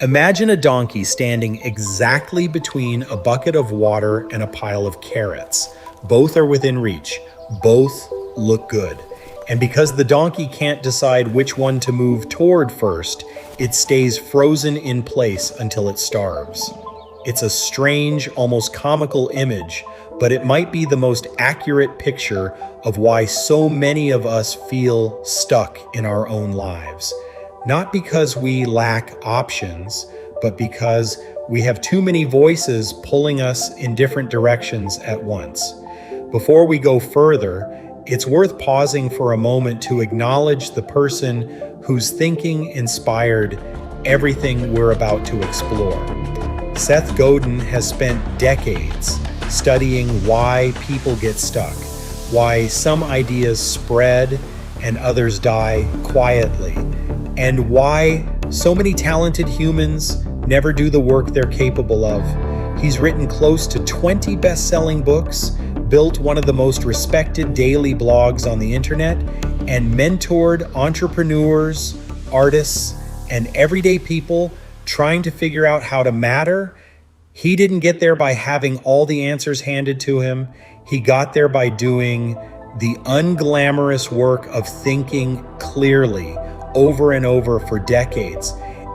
Imagine a donkey standing exactly between a bucket of water and a pile of carrots. Both are within reach. Both look good. And because the donkey can't decide which one to move toward first, it stays frozen in place until it starves. It's a strange, almost comical image, but it might be the most accurate picture of why so many of us feel stuck in our own lives. Not because we lack options, but because we have too many voices pulling us in different directions at once. Before we go further, it's worth pausing for a moment to acknowledge the person whose thinking inspired everything we're about to explore. Seth Godin has spent decades studying why people get stuck, why some ideas spread and others die quietly, and why so many talented humans never do the work they're capable of. He's written close to 20 best-selling books, built one of the most respected daily blogs on the internet, and mentored entrepreneurs, artists, and everyday people trying to figure out how to matter. He didn't get there by having all the answers handed to him. He got there by doing the unglamorous work of thinking clearly over and over for decades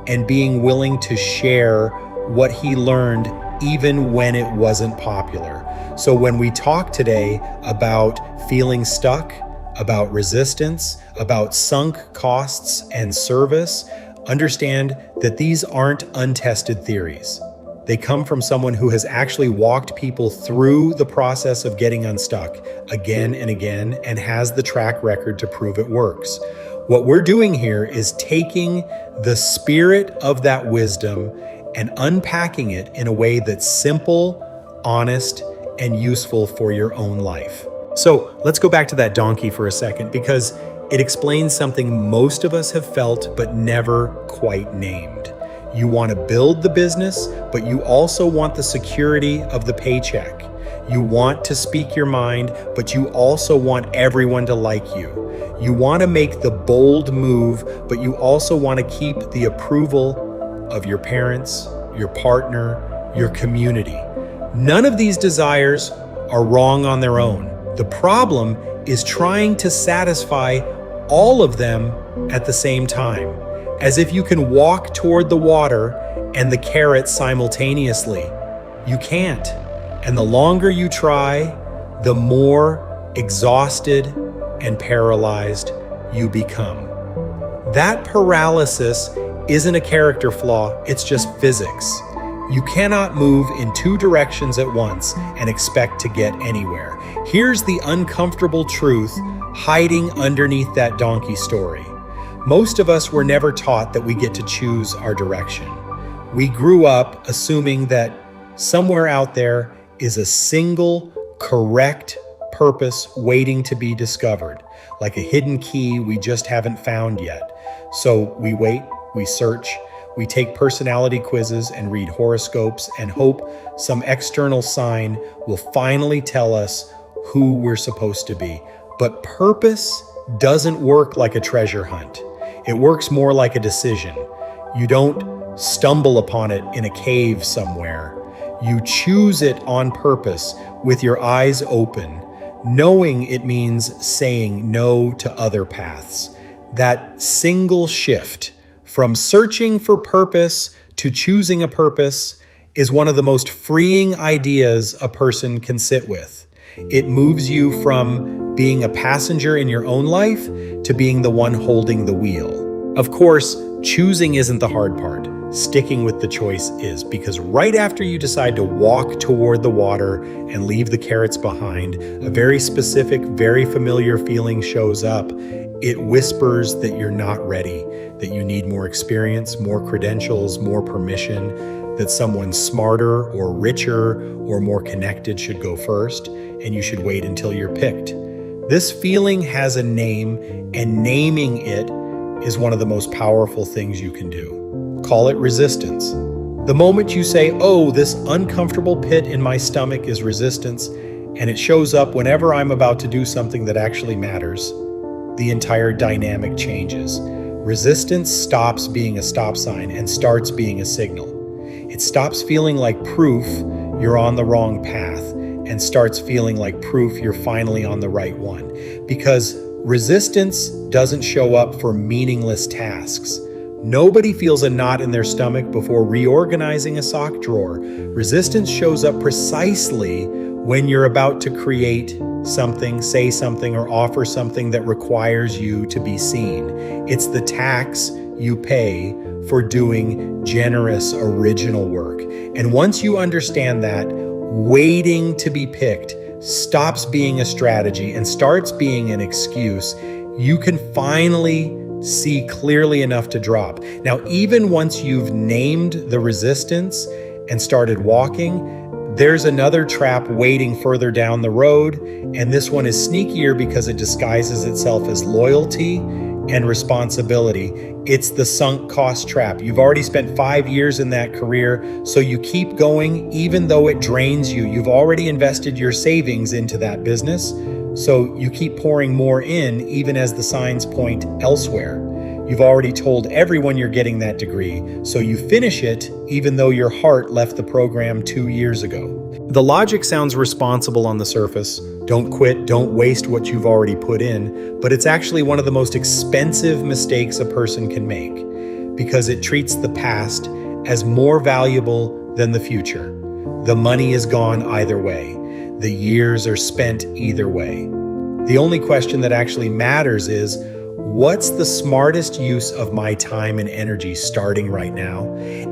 and being willing to share what he learned even when it wasn't popular. So when we talk today about feeling stuck, about resistance, about sunk costs and service, understand that these aren't untested theories. They come from someone who has actually walked people through the process of getting unstuck again and again and has the track record to prove it works. What we're doing here is taking the spirit of that wisdom and unpacking it in a way that's simple, honest, and useful for your own life. So let's go back to that donkey for a second, because it explains something most of us have felt but never quite named. You want to build the business, but you also want the security of the paycheck. You want to speak your mind, but you also want everyone to like you. You want to make the bold move, but you also want to keep the approval of your parents, your partner, your community. None of these desires are wrong on their own. The problem is trying to satisfy all of them at the same time, as if you can walk toward the water and the carrots simultaneously. You can't. And the longer you try, the more exhausted and paralyzed you become. That paralysis isn't a character flaw, it's just physics. You cannot move in two directions at once and expect to get anywhere. Here's the uncomfortable truth hiding underneath that donkey story. Most of us were never taught that we get to choose our direction. We grew up assuming that somewhere out there is a single, correct purpose waiting to be discovered, like a hidden key we just haven't found yet. So we wait, we search, we take personality quizzes and read horoscopes and hope some external sign will finally tell us who we're supposed to be. But purpose doesn't work like a treasure hunt. It works more like a decision. You don't stumble upon it in a cave somewhere. You choose it on purpose with your eyes open, knowing it means saying no to other paths. That single shift from searching for purpose to choosing a purpose is one of the most freeing ideas a person can sit with. It moves you from being a passenger in your own life to being the one holding the wheel. Of course, choosing isn't the hard part. Sticking with the choice is, because right after you decide to walk toward the water and leave the carrots behind, a very specific, very familiar feeling shows up. It whispers that you're not ready, that you need more experience, more credentials, more permission, that someone smarter or richer or more connected should go first, and you should wait until you're picked. This feeling has a name, and naming it is one of the most powerful things you can do. Call it resistance. The moment you say, oh, this uncomfortable pit in my stomach is resistance, and it shows up whenever I'm about to do something that actually matters, the entire dynamic changes. resistance stops being a stop sign and starts being a signal. It stops feeling like proof you're on the wrong path and starts feeling like proof you're finally on the right one. Because resistance doesn't show up for meaningless tasks. Nobody feels a knot in their stomach before reorganizing a sock drawer. Resistance shows up precisely when you're about to create something, say something, or offer something that requires you to be seen. It's the tax you pay for doing generous, original work. And once you understand that, waiting to be picked stops being a strategy and starts being an excuse, you can finally see clearly enough to drop. Now, even once you've named the resistance and started walking, there's another trap waiting further down the road, and this one is sneakier because it disguises itself as loyalty and responsibility. It's the sunk cost trap. You've already spent 5 years in that career, so you keep going even though it drains you. You've already invested your savings into that business, so you keep pouring more in even as the signs point elsewhere. You've already told everyone you're getting that degree, so you finish it even though your heart left the program 2 years ago. The logic sounds responsible on the surface. Don't quit, don't waste what you've already put in, but it's actually one of the most expensive mistakes a person can make because it treats the past as more valuable than the future. The money is gone either way. The years are spent either way. The only question that actually matters is, what's the smartest use of my time and energy starting right now?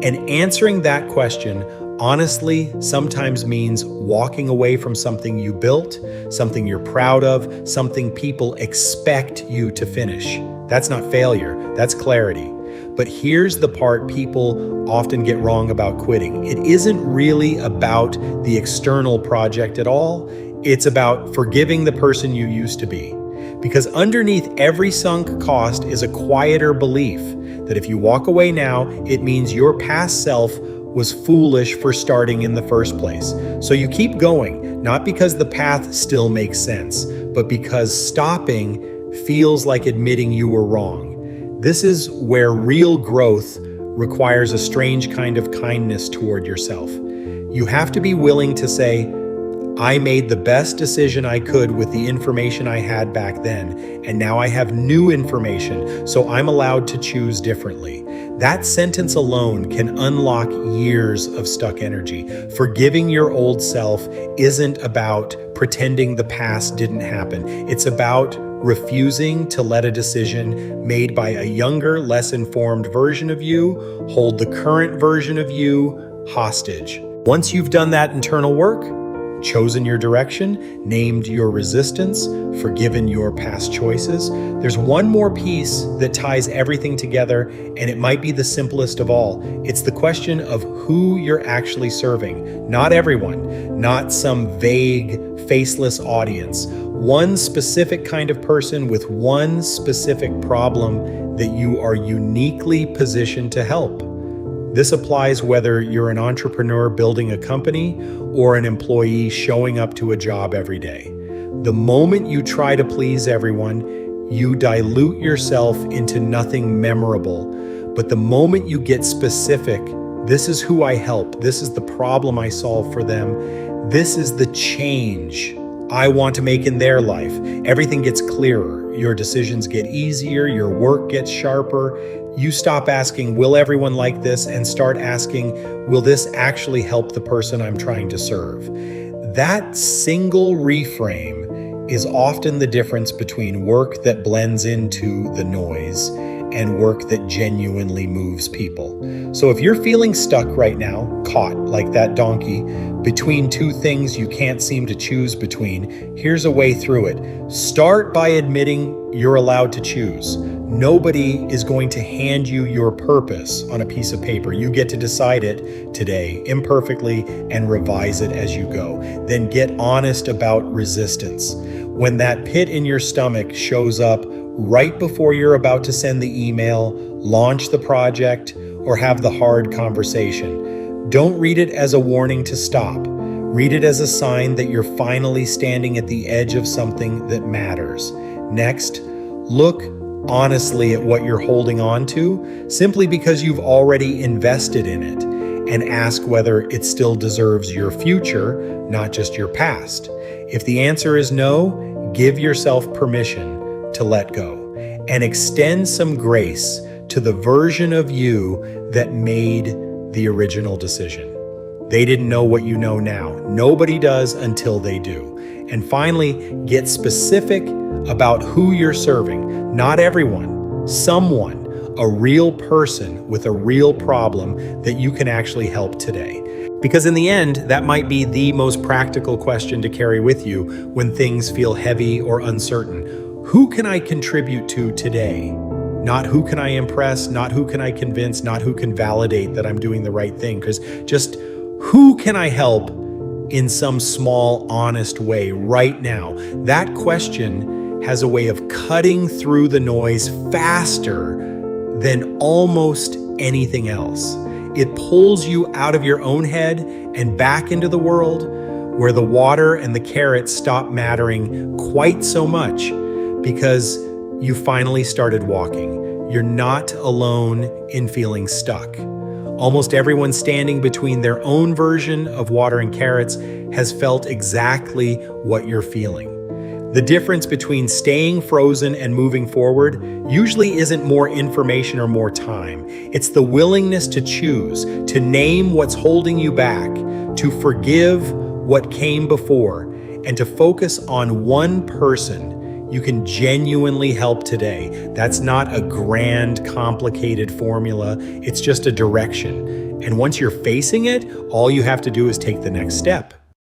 And answering that question honestly sometimes means walking away from something you built, something you're proud of, something people expect you to finish. That's not failure, that's clarity. But here's the part people often get wrong about quitting. It isn't really about the external project at all. It's about forgiving the person you used to be. Because underneath every sunk cost is a quieter belief that if you walk away now, it means your past self was foolish for starting in the first place. So you keep going, not because the path still makes sense, but because stopping feels like admitting you were wrong. This is where real growth requires a strange kind of kindness toward yourself. You have to be willing to say, I made the best decision I could with the information I had back then, and now I have new information, so I'm allowed to choose differently. That sentence alone can unlock years of stuck energy. Forgiving your old self isn't about pretending the past didn't happen. It's about refusing to let a decision made by a younger, less informed version of you hold the current version of you hostage. Once you've done that internal work, chosen your direction, named your resistance, forgiven your past choices, there's one more piece that ties everything together, and it might be the simplest of all. It's the question of who you're actually serving. Not everyone, not some vague, faceless audience. One specific kind of person with one specific problem that you are uniquely positioned to help. This applies whether you're an entrepreneur building a company or an employee showing up to a job every day. The moment you try to please everyone, you dilute yourself into nothing memorable. But the moment you get specific, this is who I help, this is the problem I solve for them, this is the change I want to make in their life, everything gets clearer. Your decisions get easier, your work gets sharper. You stop asking, will everyone like this? And start asking, will this actually help the person I'm trying to serve? That single reframe is often the difference between work that blends into the noise and work that genuinely moves people. So if you're feeling stuck right now, caught like that donkey, between two things you can't seem to choose between, here's a way through it. Start by admitting you're allowed to choose. Nobody is going to hand you your purpose on a piece of paper. You get to decide it today, imperfectly, and revise it as you go. Then get honest about resistance. When that pit in your stomach shows up right before you're about to send the email, launch the project, or have the hard conversation, don't read it as a warning to stop. Read it as a sign that you're finally standing at the edge of something that matters. Next, look honestly at what you're holding on to simply because you've already invested in it, and ask whether it still deserves your future, not just your past. If the answer is no, give yourself permission to let go and extend some grace to the version of you that made the original decision. They didn't know what you know now. Nobody does until they do. And finally, get specific about who you're serving. Not everyone, someone, a real person with a real problem that you can actually help today. Because in the end, that might be the most practical question to carry with you when things feel heavy or uncertain. Who can I contribute to today? Not who can I impress, not who can I convince, not who can validate that I'm doing the right thing, because just who can I help in some small, honest way right now? That question has a way of cutting through the noise faster than almost anything else. It pulls you out of your own head and back into the world where the water and the carrots stop mattering quite so much because you finally started walking. You're not alone in feeling stuck. Almost everyone standing between their own version of water and carrots has felt exactly what you're feeling. The difference between staying frozen and moving forward usually isn't more information or more time. It's the willingness to choose, to name what's holding you back, to forgive what came before, and to focus on one person you can genuinely help today. That's not a grand, complicated formula. It's just a direction. And once you're facing it, all you have to do is take the next step.